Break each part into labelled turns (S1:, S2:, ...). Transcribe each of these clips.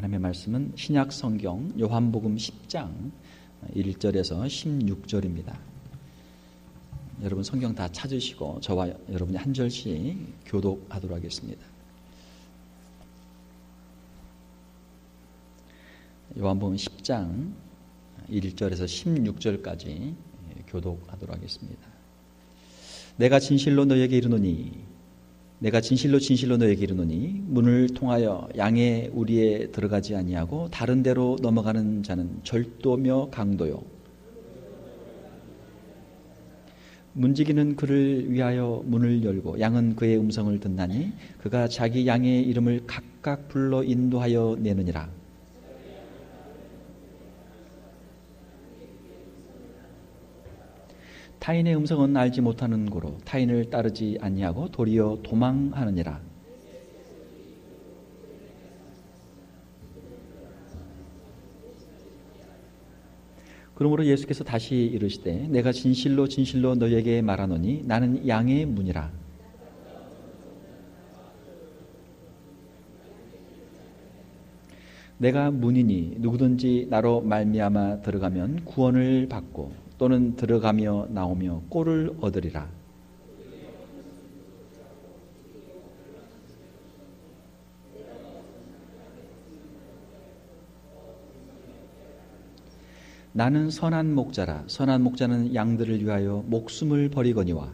S1: 하나님의 말씀은 신약 성경 요한복음 10장 1절에서 16절입니다. 여러분 성경 다 찾으시고 저와 여러분이 한 절씩 교독하도록 하겠습니다. 요한복음 10장 1절에서 16절까지 교독하도록 하겠습니다. 내가 진실로 너에게 이르노니 내가 진실로 너에게 이르노니 문을 통하여 양의 우리에 들어가지 아니하고 다른 데로 넘어가는 자는 절도며 강도요 문지기는 그를 위하여 문을 열고 양은 그의 음성을 듣나니 그가 자기 양의 이름을 각각 불러 인도하여 내느니라. 타인의 음성은 알지 못하는 고로 타인을 따르지 아니하고 도리어 도망하느니라. 그러므로 예수께서 다시 이르시되 내가 진실로 너희에게 말하노니 나는 양의 문이라. 내가 문이니 누구든지 나로 말미암아 들어가면 구원을 받고 또는 들어가며 나오며 꼴을 얻으리라. 나는 선한 목자라. 선한 목자는 양들을 위하여 목숨을 버리거니와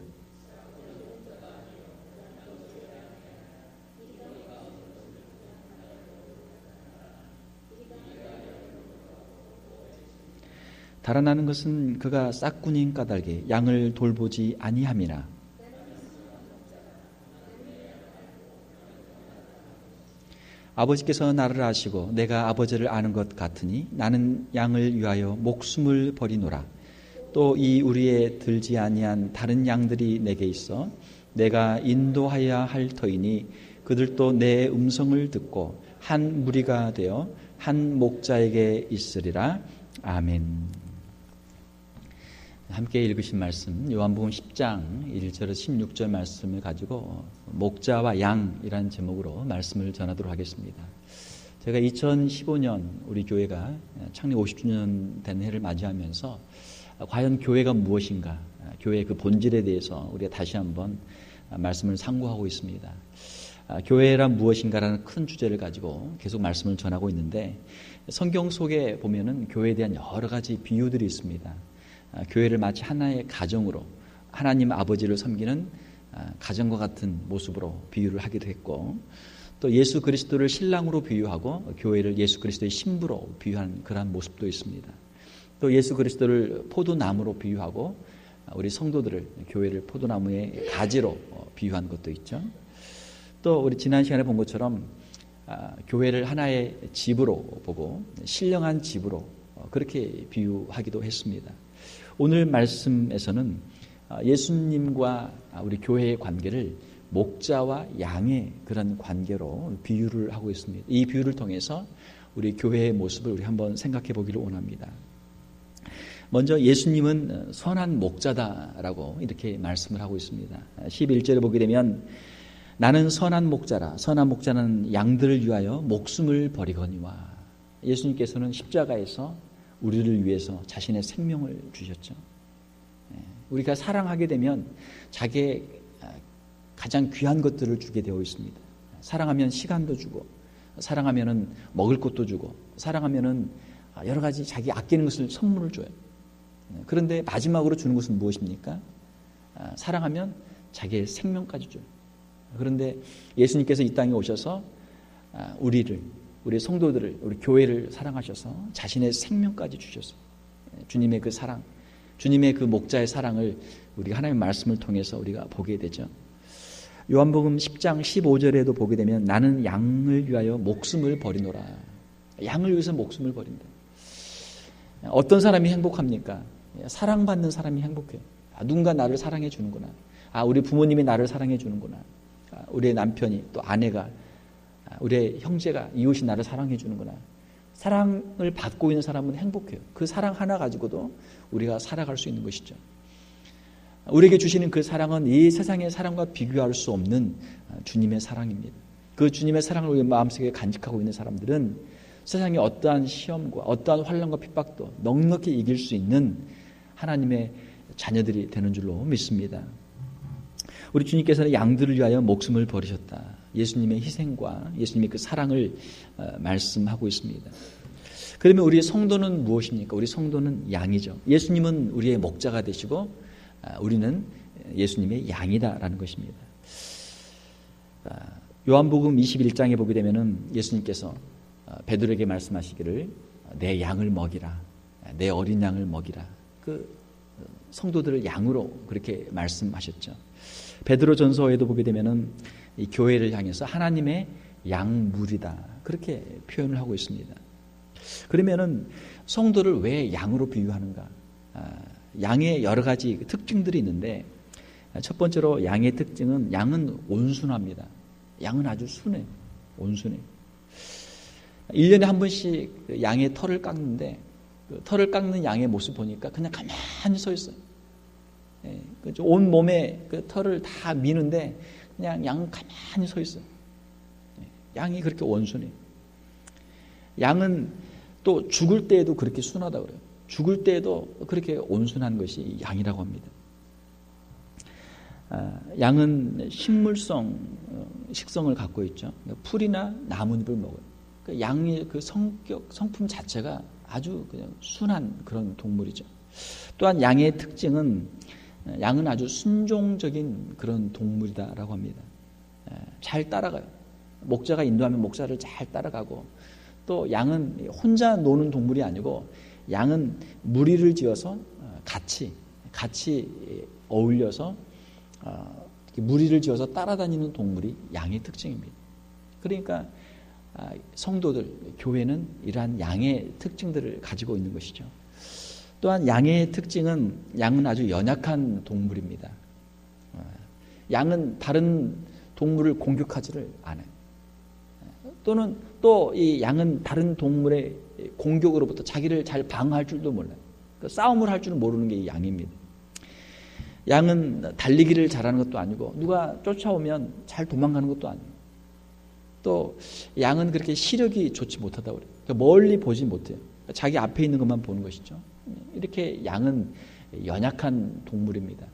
S1: 달아나는 것은 그가 싹군인 까닭에 양을 돌보지 아니함이나 아버지께서 나를 아시고 내가 아버지를 아는 것 같으니 나는 양을 위하여 목숨을 버리노라. 또 이 우리에 들지 아니한 다른 양들이 내게 있어 내가 인도하여야 할 터이니 그들도 내 음성을 듣고 한 무리가 되어 한 목자에게 있으리라. 아멘. 함께 읽으신 말씀 요한복음 10장 1절에서 16절 말씀을 가지고 목자와 양이라는 제목으로 말씀을 전하도록 하겠습니다. 제가 2015년 우리 교회가 창립 50주년 된 해를 맞이하면서 과연 교회가 무엇인가, 교회의 그 본질에 대해서 우리가 다시 한번 말씀을 상고하고 있습니다. 교회란 무엇인가라는 큰 주제를 가지고 계속 말씀을 전하고 있는데 성경 속에 보면은 교회에 대한 여러 가지 비유들이 있습니다. 교회를 마치 하나의 가정으로 하나님 아버지를 섬기는 가정과 같은 모습으로 비유를 하기도 했고 또 예수 그리스도를 신랑으로 비유하고 교회를 예수 그리스도의 신부로 비유한 그러한 모습도 있습니다. 또 예수 그리스도를 포도나무로 비유하고 우리 성도들을 교회를 포도나무의 가지로 비유한 것도 있죠. 또 우리 지난 시간에 본 것처럼 교회를 하나의 집으로 보고 신령한 집으로 그렇게 비유하기도 했습니다. 오늘 말씀에서는 예수님과 우리 교회의 관계를 목자와 양의 그런 관계로 비유를 하고 있습니다. 이 비유를 통해서 우리 교회의 모습을 우리 한번 생각해 보기를 원합니다. 먼저 예수님은 선한 목자다라고 이렇게 말씀을 하고 있습니다. 11절에 보게 되면 나는 선한 목자라. 선한 목자는 양들을 위하여 목숨을 버리거니와. 예수님께서는 십자가에서 우리를 위해서 자신의 생명을 주셨죠. 우리가 사랑하게 되면 자기의 가장 귀한 것들을 주게 되어 있습니다. 사랑하면 시간도 주고, 사랑하면은 먹을 것도 주고, 사랑하면은 여러 가지 자기 아끼는 것을 선물을 줘요. 그런데 마지막으로 주는 것은 무엇입니까? 사랑하면 자기의 생명까지 줘요. 그런데 예수님께서 이 땅에 오셔서 우리 성도들을, 우리 교회를 사랑하셔서 자신의 생명까지 주셨어요. 주님의 그 사랑, 주님의 그 목자의 사랑을 우리가 하나님의 말씀을 통해서 우리가 보게 되죠. 요한복음 10장 15절에도 보게 되면 나는 양을 위하여 목숨을 버리노라. 양을 위해서 목숨을 버린다. 어떤 사람이 행복합니까? 사랑받는 사람이 행복해요. 누군가 나를 사랑해 주는구나. 우리 부모님이 나를 사랑해 주는구나. 우리의 남편이 또 아내가 우리의 형제가 이웃이 나를 사랑해 주는구나. 사랑을 받고 있는 사람은 행복해요. 그 사랑 하나 가지고도 우리가 살아갈 수 있는 것이죠. 우리에게 주시는 그 사랑은 이 세상의 사랑과 비교할 수 없는 주님의 사랑입니다. 그 주님의 사랑을 우리 마음속에 간직하고 있는 사람들은 세상의 어떠한 시험과 어떠한 환난과 핍박도 넉넉히 이길 수 있는 하나님의 자녀들이 되는 줄로 믿습니다. 우리 주님께서는 양들을 위하여 목숨을 버리셨다. 예수님의 희생과 예수님의 그 사랑을 말씀하고 있습니다. 그러면 우리의 성도는 무엇입니까? 우리 성도는 양이죠. 예수님은 우리의 목자가 되시고 우리는 예수님의 양이다라는 것입니다. 요한복음 21장에 보게 되면은 예수님께서 베드로에게 말씀하시기를 내 양을 먹이라, 내 어린 양을 먹이라. 그 성도들을 양으로 그렇게 말씀하셨죠. 베드로전서에도 보게 되면은 이 교회를 향해서 하나님의 양물이다 그렇게 표현을 하고 있습니다. 그러면은 성도를 왜 양으로 비유하는가? 양의 여러 가지 특징들이 있는데 첫 번째로 양의 특징은 양은 온순합니다. 양은 아주 순해, 온순해. 1년에 한 번씩 양의 털을 깎는데 그 털을 깎는 양의 모습 보니까 그냥 가만히 서 있어요. 온 몸에 그 털을 다 미는데 그냥 양은 가만히 서 있어요. 양이 그렇게 온순해. 양은 또 죽을 때에도 그렇게 순하다고 그래요. 죽을 때에도 그렇게 온순한 것이 양이라고 합니다. 양은 식성을 갖고 있죠. 풀이나 나뭇잎을 먹어요. 양의 그 성품 자체가 아주 그냥 순한 그런 동물이죠. 또한 양의 특징은 양은 아주 순종적인 그런 동물이다라고 합니다. 잘 따라가요. 목자가 인도하면 목자를 잘 따라가고, 또 양은 혼자 노는 동물이 아니고 양은 무리를 지어서 같이 어울려서 무리를 지어서 따라다니는 동물이 양의 특징입니다. 그러니까 성도들, 교회는 이러한 양의 특징들을 가지고 있는 것이죠. 또한 양의 특징은 양은 아주 연약한 동물입니다. 양은 다른 동물을 공격하지를 않아요. 또는 또 이 양은 다른 동물의 공격으로부터 자기를 잘 방어할 줄도 몰라요. 싸움을 할 줄은 모르는 게 이 양입니다. 양은 달리기를 잘하는 것도 아니고 누가 쫓아오면 잘 도망가는 것도 아니에요. 또 양은 그렇게 시력이 좋지 못하다고 그래요. 그러니까 멀리 보지 못해요. 자기 앞에 있는 것만 보는 것이죠. 이렇게 양은 연약한 동물입니다.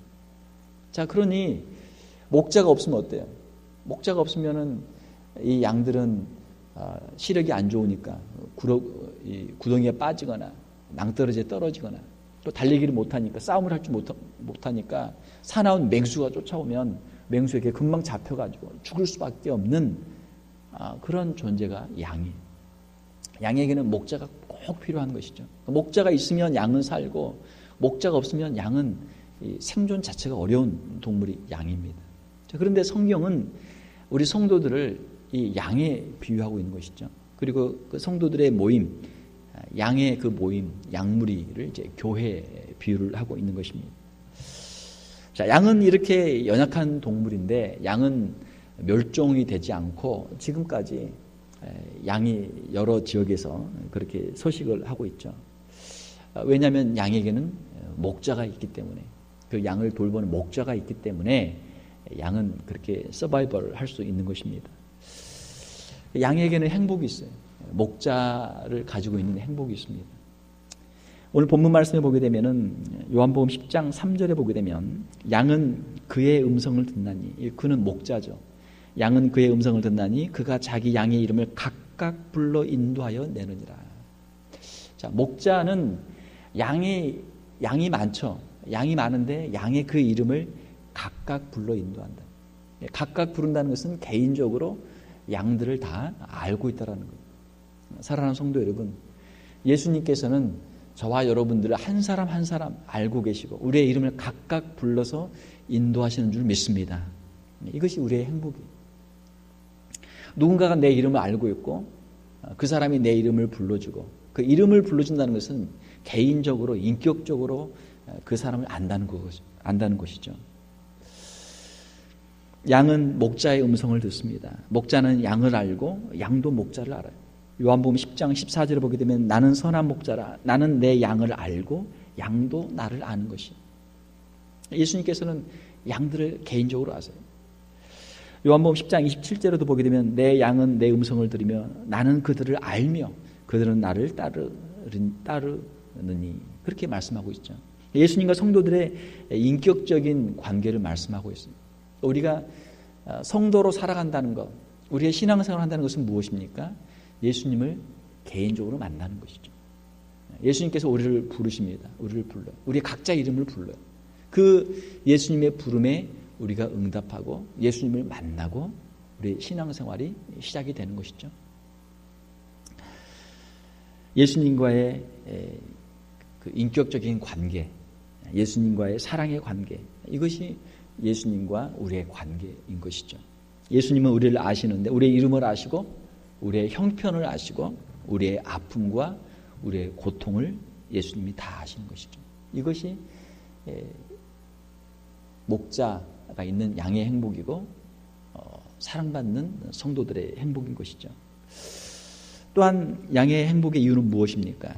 S1: 자, 그러니 목자가 없으면 어때요? 목자가 없으면은 이 양들은 시력이 안 좋으니까 구덩이에 빠지거나 낭떠러지에 떨어지거나, 또 달리기를 못하니까, 싸움을 할 줄 못하니까 사나운 맹수가 쫓아오면 맹수에게 금방 잡혀가지고 죽을 수밖에 없는 그런 존재가 양이에요. 양에게는 목자가 꼭 필요한 것이죠. 목자가 있으면 양은 살고, 목자가 없으면 양은 생존 자체가 어려운 동물이 양입니다. 그런데 성경은 우리 성도들을 이 양에 비유하고 있는 것이죠. 그리고 그 성도들의 모임, 양의 그 모임, 양무리를 이제 교회에 비유를 하고 있는 것입니다. 자, 양은 이렇게 연약한 동물인데 양은 멸종이 되지 않고 지금까지 양이 여러 지역에서 그렇게 서식을 하고 있죠. 왜냐하면 양에게는 목자가 있기 때문에, 그 양을 돌보는 목자가 있기 때문에 양은 그렇게 서바이벌을 할 수 있는 것입니다. 양에게는 행복이 있어요. 목자를 가지고 있는 행복이 있습니다. 오늘 본문 말씀을 보게 되면은 요한복음 10장 3절에 보게 되면 양은 그의 음성을 듣나니, 그는 목자죠. 양은 그의 음성을 듣나니 그가 자기 양의 이름을 각각 불러 인도하여 내느니라. 자, 목자는 양이 많죠. 양이 많은데 양의 그 이름을 각각 불러 인도한다. 각각 부른다는 것은 개인적으로 양들을 다 알고 있다는 거예요. 사랑하는 성도 여러분, 예수님께서는 저와 여러분들을 한 사람 한 사람 알고 계시고 우리의 이름을 각각 불러서 인도하시는 줄 믿습니다. 이것이 우리의 행복이에요. 누군가가 내 이름을 알고 있고 그 사람이 내 이름을 불러주고, 그 이름을 불러준다는 것은 개인적으로 인격적으로 그 사람을 안다는 것이죠. 양은 목자의 음성을 듣습니다. 목자는 양을 알고 양도 목자를 알아요. 요한복음 10장 14절을 보게 되면 나는 선한 목자라, 나는 내 양을 알고 양도 나를 아는 것이. 예수님께서는 양들을 개인적으로 아세요. 요한복음 10장 27절에도 보게 되면 내 양은 내 음성을 들으며 나는 그들을 알며 그들은 나를 따르느니 그렇게 말씀하고 있죠. 예수님과 성도들의 인격적인 관계를 말씀하고 있습니다. 우리가 성도로 살아간다는 것, 우리의 신앙생활을 한다는 것은 무엇입니까? 예수님을 개인적으로 만나는 것이죠. 예수님께서 우리를 부르십니다. 우리를 불러요. 우리 각자 이름을 불러요. 그 예수님의 부름에 우리가 응답하고 예수님을 만나고 우리의 신앙생활이 시작이 되는 것이죠. 예수님과의 그 인격적인 관계, 예수님과의 사랑의 관계, 이것이 예수님과 우리의 관계인 것이죠. 예수님은 우리를 아시는데 우리의 이름을 아시고 우리의 형편을 아시고 우리의 아픔과 우리의 고통을 예수님이 다 아시는 것이죠. 이것이 목자가 있는 양의 행복이고 사랑받는 성도들의 행복인 것이죠. 또한 양의 행복의 이유는 무엇입니까?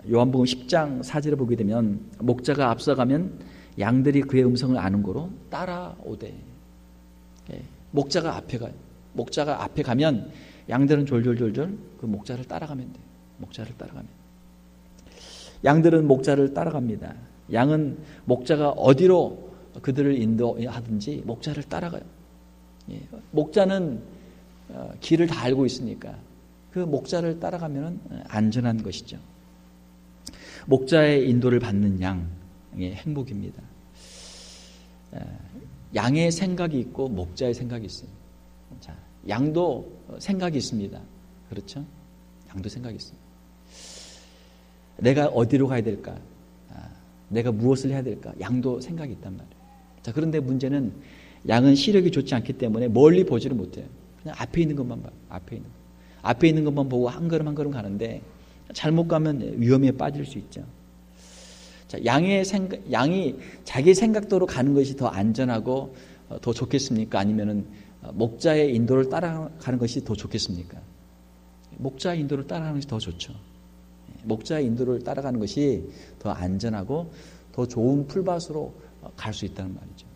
S1: 요한복음 10장 4절에 보게 되면 목자가 앞서가면 양들이 그의 음성을 아는 거로 따라오되. 목자가 앞에 가요. 목자가 앞에 가면 양들은 졸졸졸졸 그 목자를 따라가면 돼요. 목자를 따라가면. 양들은 목자를 따라갑니다. 양은 목자가 어디로 그들을 인도하든지 목자를 따라가요. 목자는 길을 다 알고 있으니까 그 목자를 따라가면 안전한 것이죠. 목자의 인도를 받는 양의 행복입니다. 양의 생각이 있고 목자의 생각이 있어요. 자, 양도 생각이 있습니다. 그렇죠? 양도 생각이 있어요. 내가 어디로 가야 될까? 내가 무엇을 해야 될까? 양도 생각이 있단 말이에요. 자, 그런데 문제는 양은 시력이 좋지 않기 때문에 멀리 보지를 못해요. 그냥 앞에 있는 것만 봐요. 앞에 있는 것만 보고 한 걸음 한 걸음 가는데 잘못 가면 위험에 빠질 수 있죠. 자, 양이 자기 생각대로 가는 것이 더 안전하고 더 좋겠습니까? 아니면은 목자의 인도를 따라가는 것이 더 좋겠습니까? 목자의 인도를 따라가는 것이 더 좋죠. 목자의 인도를 따라가는 것이 더 안전하고 더 좋은 풀밭으로 갈 수 있다는 말이죠.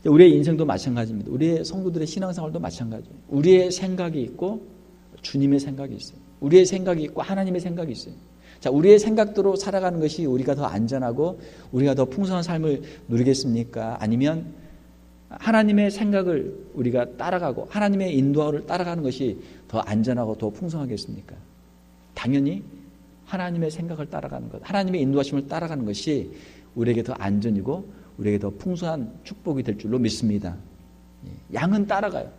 S1: 우리의 인생도 마찬가지입니다. 우리의 성도들의 신앙생활도 마찬가지예요. 우리의 생각이 있고 주님의 생각이 있어요. 우리의 생각이 있고 하나님의 생각이 있어요. 자, 우리의 생각대로 살아가는 것이 우리가 더 안전하고 우리가 더 풍성한 삶을 누리겠습니까? 아니면 하나님의 생각을 우리가 따라가고 하나님의 인도를 따라가는 것이 더 안전하고 더 풍성하겠습니까? 당연히 하나님의 생각을 따라가는 것, 하나님의 인도하심을 따라가는 것이 우리에게 더 안전이고 우리에게 더 풍성한 축복이 될 줄로 믿습니다. 양은 따라가요.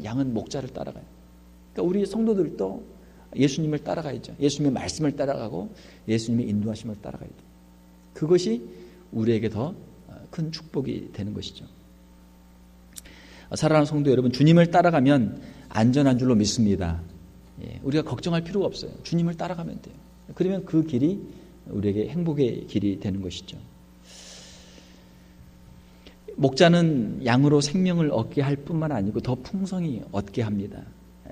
S1: 양은 목자를 따라가요. 그러니까 우리 성도들도 예수님을 따라가야죠. 예수님의 말씀을 따라가고 예수님의 인도하심을 따라가야 돼요. 그것이 우리에게 더 큰 축복이 되는 것이죠. 사랑하는 성도 여러분, 주님을 따라가면 안전한 줄로 믿습니다. 우리가 걱정할 필요가 없어요. 주님을 따라가면 돼요. 그러면 그 길이 우리에게 행복의 길이 되는 것이죠. 목자는 양으로 생명을 얻게 할 뿐만 아니고 더 풍성히 얻게 합니다.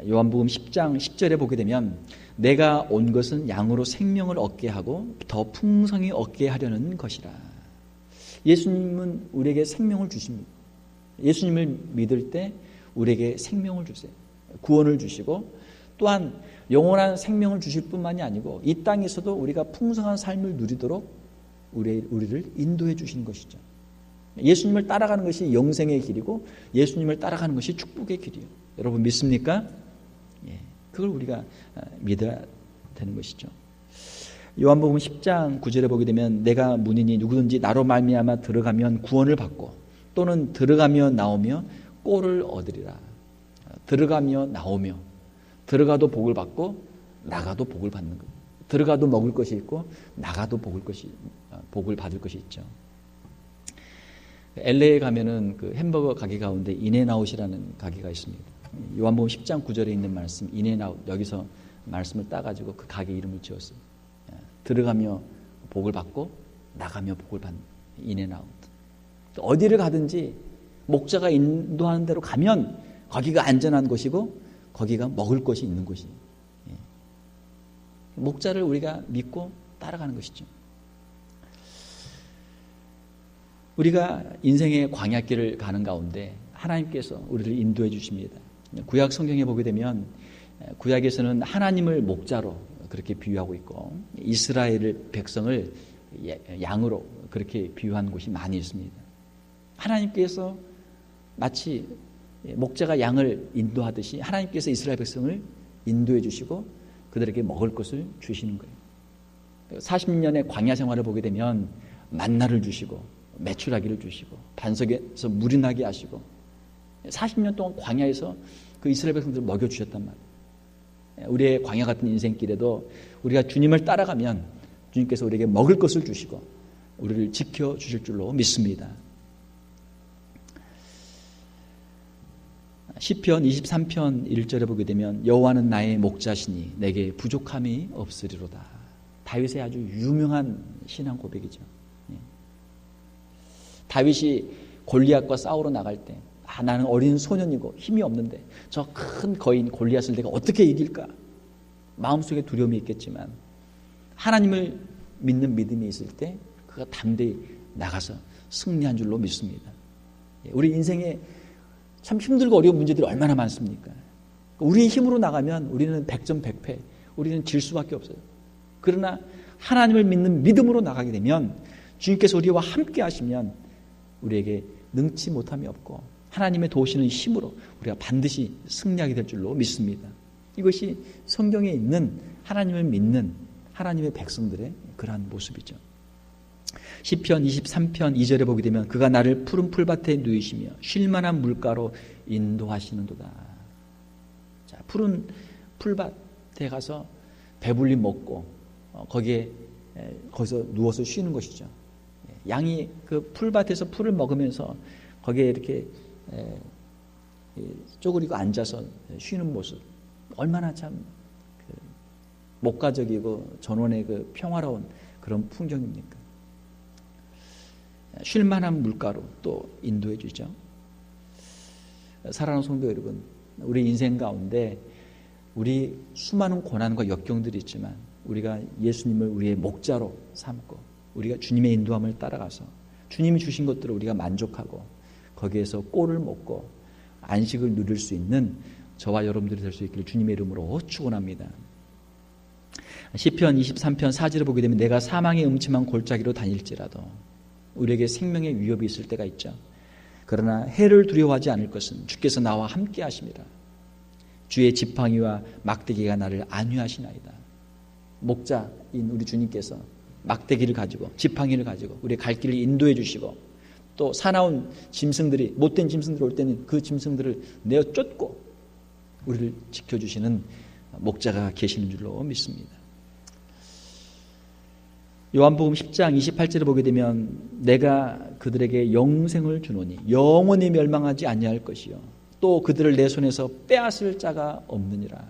S1: 요한복음 10장 10절에 보게 되면 내가 온 것은 양으로 생명을 얻게 하고 더 풍성히 얻게 하려는 것이라. 예수님은 우리에게 생명을 주십니다. 예수님을 믿을 때 우리에게 생명을 주세요. 구원을 주시고 또한 영원한 생명을 주실 뿐만이 아니고 이 땅에서도 우리가 풍성한 삶을 누리도록 우리를 인도해 주시는 것이죠. 예수님을 따라가는 것이 영생의 길이고 예수님을 따라가는 것이 축복의 길이에요. 여러분 믿습니까? 그걸 우리가 믿어야 되는 것이죠. 요한복음 10장 9절에 보게 되면 내가 문이니 누구든지 나로 말미암아 들어가면 구원을 받고 또는 들어가며 나오며 꼴을 얻으리라. 들어가며 나오며 들어가도 복을 받고 나가도 복을 받는 것. 들어가도 먹을 것이 있고 나가도 복을 받을 것이 있죠. LA에 가면은 그 햄버거 가게 가운데 인앤아웃이라는 가게가 있습니다. 요한복음 10장 9절에 있는 말씀 인앤아웃, 여기서 말씀을 따가지고 그 가게 이름을 지었어요. 들어가며 복을 받고 나가며 복을 받는 인앤아웃. 어디를 가든지 목자가 인도하는 대로 가면 거기가 안전한 곳이고 거기가 먹을 것이 있는 곳이에요. 목자를 우리가 믿고 따라가는 것이죠. 우리가 인생의 광야길을 가는 가운데 하나님께서 우리를 인도해 주십니다. 구약 성경에 보게 되면 구약에서는 하나님을 목자로 그렇게 비유하고 있고 이스라엘 백성을 양으로 그렇게 비유한 곳이 많이 있습니다. 하나님께서 마치 목자가 양을 인도하듯이 하나님께서 이스라엘 백성을 인도해 주시고 그들에게 먹을 것을 주시는 거예요. 40년의 광야 생활을 보게 되면 만나를 주시고 메추라기를 주시고 반석에서 물이 나게 하시고 40년 동안 광야에서 그 이스라엘 백성들을 먹여주셨단 말이에요. 우리의 광야 같은 인생길에도 우리가 주님을 따라가면 주님께서 우리에게 먹을 것을 주시고 우리를 지켜주실 줄로 믿습니다. 시편 23편 1절에 보게 되면 여호와는 나의 목자시니 내게 부족함이 없으리로다. 다윗의 아주 유명한 신앙 고백이죠. 다윗이 골리앗과 싸우러 나갈 때 나는 어린 소년이고 힘이 없는데 저 큰 거인 골리앗을 내가 어떻게 이길까? 마음속에 두려움이 있겠지만 하나님을 믿는 믿음이 있을 때 그가 담대히 나가서 승리한 줄로 믿습니다. 우리 인생에 참 힘들고 어려운 문제들이 얼마나 많습니까? 우리의 힘으로 나가면 우리는 100점 100패, 우리는 질 수밖에 없어요. 그러나 하나님을 믿는 믿음으로 나가게 되면 주님께서 우리와 함께 하시면 우리에게 능치 못함이 없고 하나님의 도우시는 힘으로 우리가 반드시 승리하게 될 줄로 믿습니다. 이것이 성경에 있는 하나님을 믿는 하나님의 백성들의 그러한 모습이죠. 시편 23편 2절에 보게 되면 그가 나를 푸른 풀밭에 누이시며 쉴만한 물가로 인도하시는도다. 자, 푸른 풀밭에 가서 배불리 먹고 거기서 누워서 쉬는 것이죠. 양이 그 풀밭에서 풀을 먹으면서 거기에 이렇게 쪼그리고 앉아서 쉬는 모습 얼마나 참 목가적이고 전원의 그 평화로운 그런 풍경입니까? 쉴만한 물가로 또 인도해 주죠. 사랑하는 성도 여러분, 우리 인생 가운데 우리 수많은 고난과 역경들이 있지만 우리가 예수님을 우리의 목자로 삼고 우리가 주님의 인도함을 따라가서 주님이 주신 것들을 우리가 만족하고 거기에서 꼴을 먹고 안식을 누릴 수 있는 저와 여러분들이 될 수 있기를 주님의 이름으로 축원합니다. 시편 23편 4절을 보게 되면 내가 사망의 음침한 골짜기로 다닐지라도 우리에게 생명의 위협이 있을 때가 있죠. 그러나 해를 두려워하지 않을 것은 주께서 나와 함께 하심이라. 주의 지팡이와 막대기가 나를 안위하시나이다. 목자인 우리 주님께서 막대기를 가지고 지팡이를 가지고 우리의 갈 길을 인도해 주시고 또 사나운 짐승들이 못된 짐승들이 올 때는 그 짐승들을 내어 쫓고 우리를 지켜주시는 목자가 계시는 줄로 믿습니다. 요한복음 10장 28절을 보게 되면 내가 그들에게 영생을 주노니 영원히 멸망하지 아니할 것이요 또 그들을 내 손에서 빼앗을 자가 없느니라.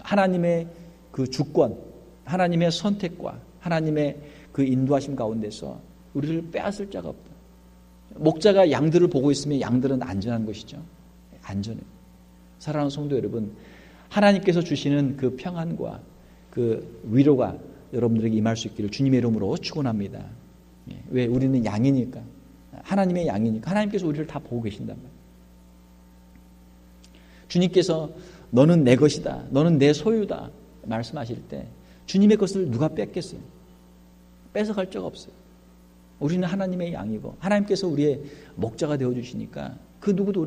S1: 하나님의 그 주권, 하나님의 선택과 하나님의 그 인도하심 가운데서 우리를 빼앗을 자가 없다. 목자가 양들을 보고 있으면 양들은 안전한 것이죠. 안전해요. 사랑하는 성도 여러분, 하나님께서 주시는 그 평안과 그 위로가 여러분들에게 임할 수 있기를 주님의 이름으로 축원합니다. 왜? 우리는 양이니까. 하나님의 양이니까. 하나님께서 우리를 다 보고 계신단 말이에요. 주님께서 너는 내 것이다. 너는 내 소유다. 말씀하실 때 주님의 것을 누가 뺏겠어요? 뺏어갈 자가 없어요. 우리는 하나님의 양이고 하나님께서 우리의 목자가 되어주시니까 그 누구도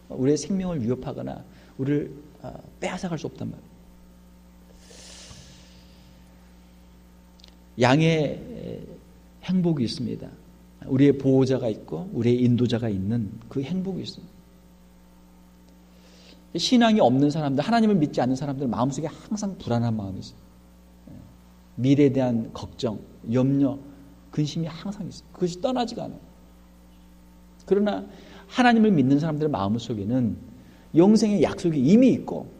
S1: 우리의 생명을 위협하거나 우리를 빼앗아갈 수 없단 말이에요. 양의 행복이 있습니다. 우리의 보호자가 있고 우리의 인도자가 있는 그 행복이 있습니다. 신앙이 없는 사람들, 하나님을 믿지 않는 사람들 마음속에 항상 불안한 마음이 있어요. 미래에 대한 걱정, 염려, 근심이 항상 있어요. 그것이 떠나지가 않아요. 그러나 하나님을 믿는 사람들의 마음속에는 영생의 약속이 이미 있고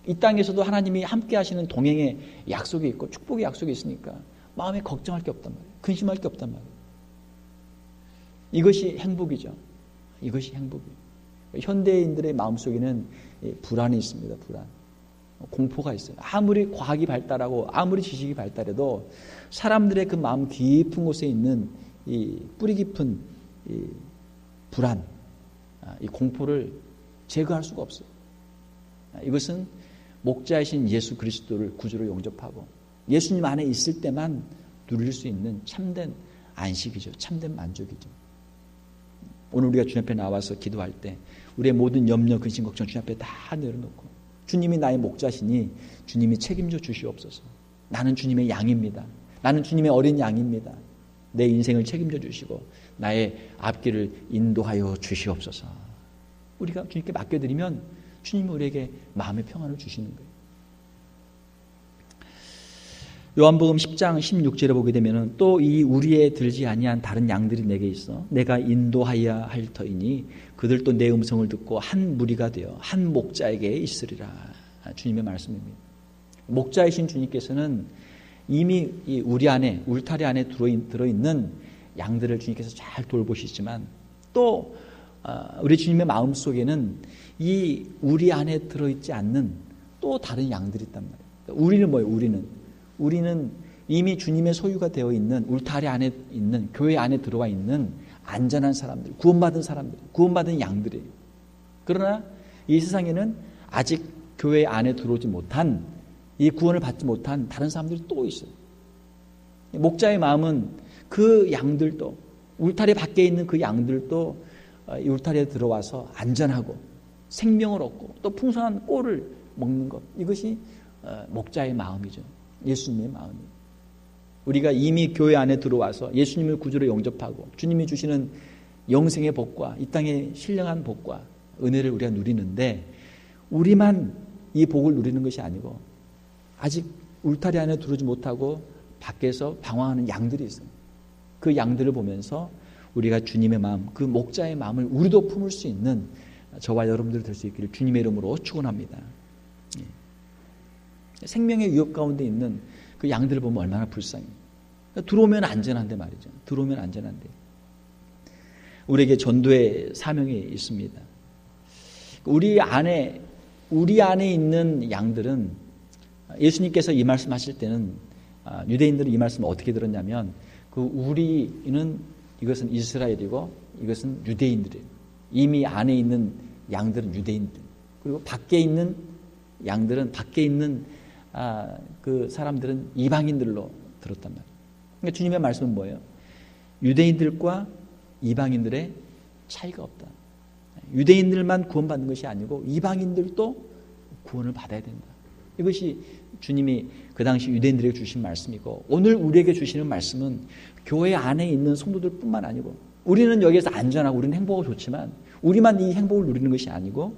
S1: 이 땅에서도 하나님이 함께 하시는 동행의 약속이 있고 축복의 약속이 있으니까 마음에 걱정할 게 없단 말이에요. 근심할 게 없단 말이에요. 이것이 행복이죠. 이것이 행복이에요. 현대인들의 마음속에는 불안이 있습니다. 불안. 공포가 있어요. 아무리 과학이 발달하고 아무리 지식이 발달해도 사람들의 그 마음 깊은 곳에 있는 이 뿌리 깊은 이 불안, 이 공포를 제거할 수가 없어요. 이것은 목자이신 예수 그리스도를 구주로 영접하고 예수님 안에 있을 때만 누릴 수 있는 참된 안식이죠. 참된 만족이죠. 오늘 우리가 주님 앞에 나와서 기도할 때 우리의 모든 염려, 근심, 걱정 주님 앞에 다 내려놓고 주님이 나의 목자시니 주님이 책임져 주시옵소서. 나는 주님의 양입니다. 나는 주님의 어린 양입니다. 내 인생을 책임져 주시고 나의 앞길을 인도하여 주시옵소서. 우리가 주님께 맡겨드리면 주님이 우리에게 마음의 평안을 주시는 거예요. 요한복음 10장 16절에 보게 되면 또 이 우리에 들지 아니한 다른 양들이 내게 있어 내가 인도하여야 할 터이니 그들도 내 음성을 듣고 한 무리가 되어 한 목자에게 있으리라. 주님의 말씀입니다. 목자이신 주님께서는 이미 이 우리 안에 울타리 안에 들어있는 양들을 주님께서 잘 돌보시지만 또 우리 주님의 마음속에는 이 우리 안에 들어있지 않는 또 다른 양들이 있단 말이에요. 우리는 뭐예요? 우리는 이미 주님의 소유가 되어 있는 울타리 안에 있는 교회 안에 들어와 있는 안전한 사람들, 구원받은 사람들, 구원받은 양들이에요. 그러나 이 세상에는 아직 교회 안에 들어오지 못한 이 구원을 받지 못한 다른 사람들이 또 있어요. 목자의 마음은 그 양들도 울타리 밖에 있는 그 양들도 이 울타리에 들어와서 안전하고 생명을 얻고 또 풍성한 꼴을 먹는 것, 이것이 목자의 마음이죠. 예수님의 마음이에요. 우리가 이미 교회 안에 들어와서 예수님을 구주로 영접하고 주님이 주시는 영생의 복과 이 땅의 신령한 복과 은혜를 우리가 누리는데 우리만 이 복을 누리는 것이 아니고 아직 울타리 안에 들어오지 못하고 밖에서 방황하는 양들이 있어요. 그 양들을 보면서 우리가 주님의 마음, 그 목자의 마음을 우리도 품을 수 있는 저와 여러분들이 될 수 있기를 주님의 이름으로 축원합니다. 생명의 위협 가운데 있는 그 양들을 보면 얼마나 불쌍해요. 들어오면 안전한데 말이죠. 들어오면 안전한데. 우리에게 전도의 사명이 있습니다. 우리 안에 있는 양들은 예수님께서 이 말씀하실 때는 유대인들은 이 말씀을 어떻게 들었냐면 그 우리는 이것은 이스라엘이고 이것은 유대인들이에요. 이미 안에 있는 양들은 유대인들. 그리고 밖에 있는 양들은 밖에 있는 그 사람들은 이방인들로 들었단 말이에요. 그러니까 주님의 말씀은 뭐예요? 유대인들과 이방인들의 차이가 없다. 유대인들만 구원받는 것이 아니고 이방인들도 구원을 받아야 된다. 이것이 주님이 그 당시 유대인들에게 주신 말씀이고 오늘 우리에게 주시는 말씀은 교회 안에 있는 성도들뿐만 아니고 우리는 여기에서 안전하고 우리는 행복하고 좋지만 우리만 이 행복을 누리는 것이 아니고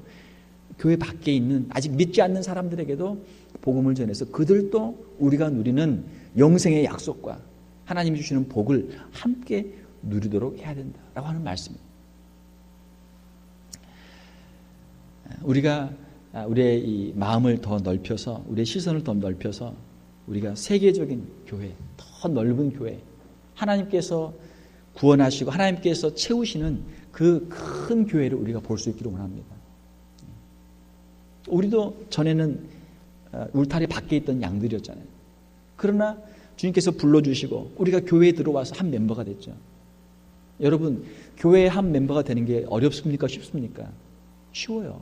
S1: 교회 밖에 있는 아직 믿지 않는 사람들에게도 복음을 전해서 그들도 우리가 누리는 영생의 약속과 하나님이 주시는 복을 함께 누리도록 해야 된다라고 하는 말씀입니다. 우리가 우리의 이 마음을 더 넓혀서 우리의 시선을 더 넓혀서 우리가 세계적인 교회, 더 넓은 교회, 하나님께서 구원하시고 하나님께서 채우시는 그 큰 교회를 우리가 볼 수 있기를 원합니다. 우리도 전에는 울타리 밖에 있던 양들이었잖아요. 그러나 주님께서 불러주시고 우리가 교회에 들어와서 한 멤버가 됐죠. 여러분, 교회의 한 멤버가 되는 게 어렵습니까? 쉽습니까? 쉬워요.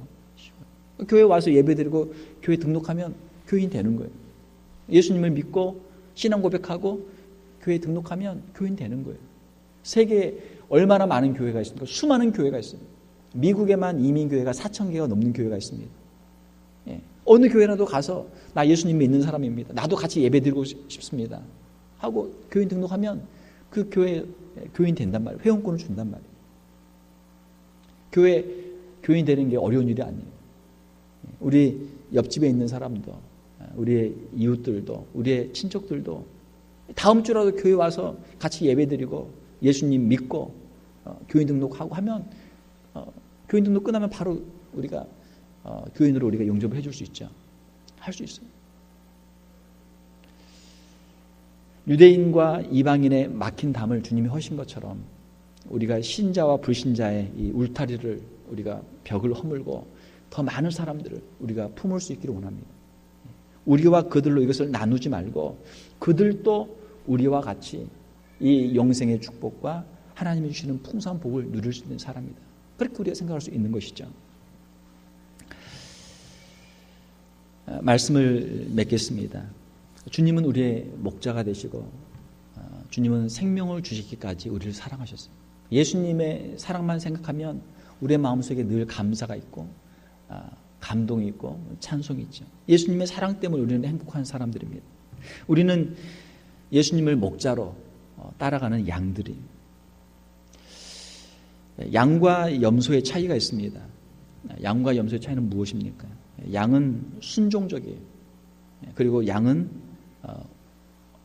S1: 교회 와서 예배드리고 교회 등록하면 교인 되는 거예요. 예수님을 믿고 신앙 고백하고 교회 등록하면 교인 되는 거예요. 세계에 얼마나 많은 교회가 있습니까? 수많은 교회가 있어요. 미국에만 이민교회가 4,000개가 넘는 교회가 있습니다. 예. 어느 교회라도 가서 나 예수님 믿는 사람입니다. 나도 같이 예배드리고 싶습니다. 하고 교인 등록하면 그 교회 교인 된단 말이에요. 회원권을 준단 말이에요. 교인 되는 게 어려운 일이 아니에요. 우리 옆집에 있는 사람도, 우리의 이웃들도, 우리의 친척들도 다음 주라도 교회 와서 같이 예배드리고 예수님 믿고 교인 등록하고 하면 교인 등록 끝나면 바로 우리가 교인으로 우리가 영접을 해줄 수 있죠. 할 수 있어요. 유대인과 이방인의 막힌 담을 주님이 허신 것처럼 우리가 신자와 불신자의 이 울타리를 우리가 벽을 허물고 더 많은 사람들을 우리가 품을 수 있기를 원합니다. 우리와 그들로 이것을 나누지 말고 그들도 우리와 같이 이 영생의 축복과 하나님이 주시는 풍성한 복을 누릴 수 있는 사람이다. 그렇게 우리가 생각할 수 있는 것이죠. 말씀을 맺겠습니다. 주님은 우리의 목자가 되시고 주님은 생명을 주시기까지 우리를 사랑하셨어요. 예수님의 사랑만 생각하면 우리의 마음속에 늘 감사가 있고 감동이 있고 찬송이 있죠. 예수님의 사랑 때문에 우리는 행복한 사람들입니다. 우리는 예수님을 목자로 따라가는 양들이. 양과 염소의 차이가 있습니다. 양과 염소의 차이는 무엇입니까? 양은 순종적이에요. 그리고 양은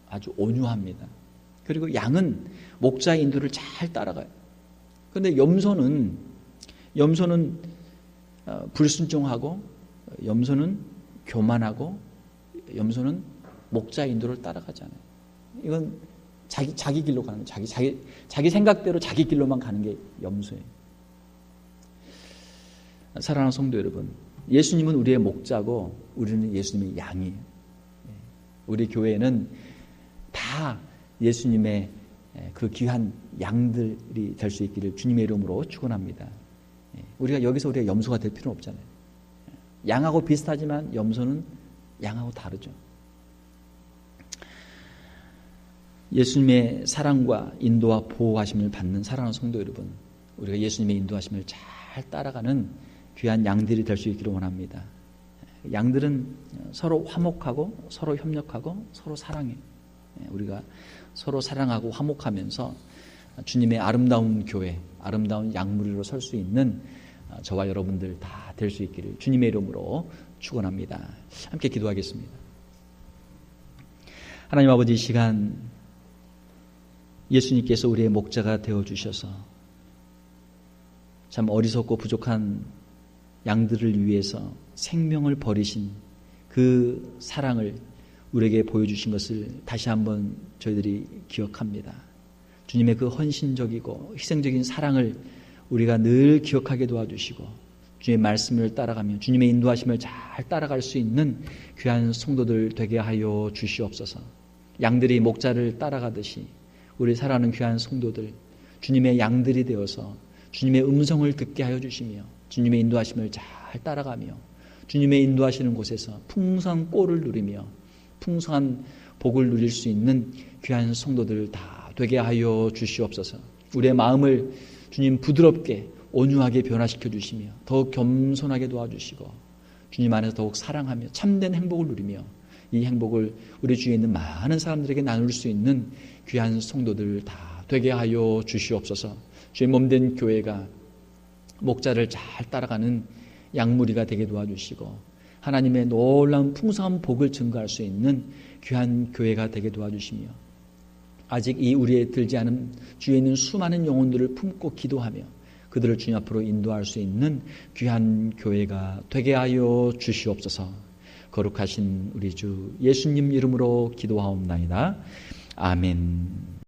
S1: 아주 온유합니다. 그리고 양은 목자의 인도를 잘 따라가요. 그런데 염소는 불순종하고 염소는 교만하고 염소는 목자의 인도를 따라가지 않아요. 이건 자기 길로 가는 거예요. 자기 생각대로 자기 길로만 가는 게 염소예요. 사랑하는 성도 여러분, 예수님은 우리의 목자고 우리는 예수님의 양이에요. 우리 교회는 다 예수님의 그 귀한 양들이 될 수 있기를 주님의 이름으로 축원합니다. 우리가 염소가 될 필요는 없잖아요. 양하고 비슷하지만 염소는 양하고 다르죠. 예수님의 사랑과 인도와 보호하심을 받는 사랑하는 성도 여러분, 우리가 예수님의 인도하심을 잘 따라가는 귀한 양들이 될 수 있기를 원합니다. 양들은 서로 화목하고 서로 협력하고 서로 사랑해요. 우리가 서로 사랑하고 화목하면서 주님의 아름다운 교회, 아름다운 양무리로 설 수 있는 저와 여러분들 다 될 수 있기를 주님의 이름으로 축원합니다. 함께 기도하겠습니다. 하나님 아버지, 이 시간 예수님께서 우리의 목자가 되어주셔서 참 어리석고 부족한 양들을 위해서 생명을 버리신 그 사랑을 우리에게 보여주신 것을 다시 한번 저희들이 기억합니다. 주님의 그 헌신적이고 희생적인 사랑을 우리가 늘 기억하게 도와주시고 주님의 말씀을 따라가며 주님의 인도하심을 잘 따라갈 수 있는 귀한 성도들 되게 하여 주시옵소서. 양들이 목자를 따라가듯이 우리 사랑하는 귀한 성도들 주님의 양들이 되어서 주님의 음성을 듣게 하여 주시며 주님의 인도하심을 잘 따라가며 주님의 인도하시는 곳에서 풍성한 꼴을 누리며 풍성한 복을 누릴 수 있는 귀한 성도들 다 되게 하여 주시옵소서. 우리의 마음을 주님 부드럽게 온유하게 변화시켜 주시며 더욱 겸손하게 도와주시고 주님 안에서 더욱 사랑하며 참된 행복을 누리며 이 행복을 우리 주위에 있는 많은 사람들에게 나눌 수 있는 귀한 성도들 다 되게 하여 주시옵소서. 주의 몸된 교회가 목자를 잘 따라가는 양무리가 되게 도와주시고 하나님의 놀라운 풍성한 복을 증거할 수 있는 귀한 교회가 되게 도와주시며 아직 이 우리에 들지 않은 주위에 있는 수많은 영혼들을 품고 기도하며 그들을 주님 앞으로 인도할 수 있는 귀한 교회가 되게 하여 주시옵소서. 거룩하신 우리 주 예수님 이름으로 기도하옵나이다. 아멘.